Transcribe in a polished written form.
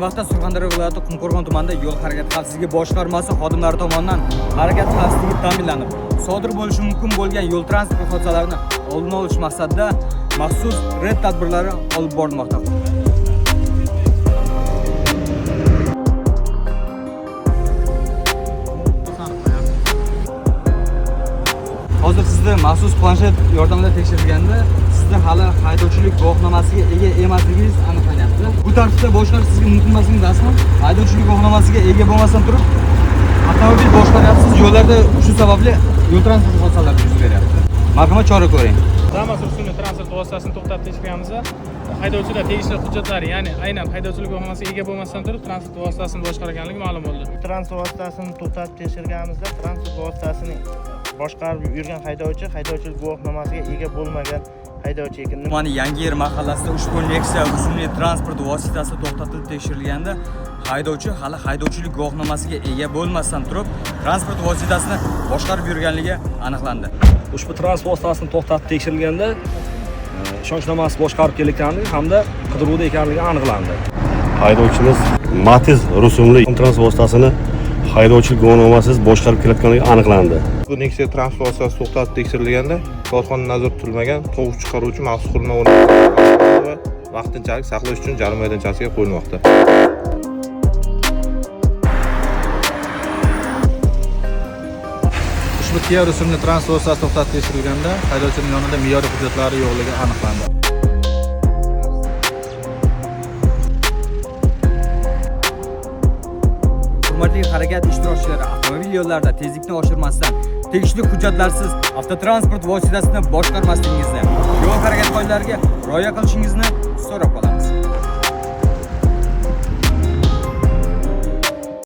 vaqtda Surxondaryo viloyati Qumqo'rg'on tumanida yo'l harakati xavfsizligi boshqarmasi xodimlari tomonidan harakat xavfsizligi ta'minlanib, sodir bo'lishi mumkin bo'lgan yo'l transport hodisalarini oldini olish maqsadida maxsus red tadbirlari olib borilmoqda. Hozir sizda maxsus planshet yordamida tekshirilganda sizda hali haydovchilik guvohnomasiga ega emasligingiz aniqlanyapti. Bu tartibda boshqarish sizga mumkin emasligingiz rasman. Haydovchilik guvohnomasiga ega bo'lmasdan turib avtomobil boshqaryapsiz. Yo'llarda shu sababli yo'l transport hodisalari yuz beryapti. Marhamat, chora ko'ring. Damas rusumli transport vositasini to'xtatib tekshirganimizda haydovchilar tegishli hujjatlari, ya'ni aynan haydovchilik guvohnomasiga ega bo'lmasdan turib transport vositasini boshqarganligi ma'lum bo'ldi. Transport vositasini to'xtatib tekshirganimizda transport vositasini boshqarib yurgan haydovchilik guvohnomasiga ega bo'lmagan haydovchi ekan. Tumanning Yangiyer mahallasida ushbu Nexia rusumli transport vositasi to'xtatilib tekshirilganda haydovchi hali haydovchilik guvohnomasiga ega bo'lmasdan turib transport vositasini boshqarib yurganligi aniqlandi. Ushbu transport vositasini to'xtatib tekshirilganda ishonchnomasi boshqarib kelayotganligi hamda qidiruvda ekanligi aniqlandi. Haydovchimiz Matiz rusumli transport vositasini haydovchilik guvohnomasiz boshqarib kelayotganligi aniqlandi. Bu Nexia transport vositasi to'xtatib tekshirilganda korxona nazorati tutilmagan tovuq chiqaruvchi maxsus qurilma o'rnatilgan va vaqtinchalik saqlash uchun jarima maydonchasiga qo'yilmoqda. Ushbu Kia rusumli transport vositasi to'xtatib tekshirilganda haydovchining yonida me'yoriy hujjatlari yo'qligi aniqlandi. Hurmatli harakat ishtirokchilari, avtomobil yo'llarida tezlikni oshirmasdan, tegishli hujjatlarsiz avtotransport vositasini boshqarmasligingizni, yo'l harakat qoidalariga rioya qilishingizni so'rab qolamiz.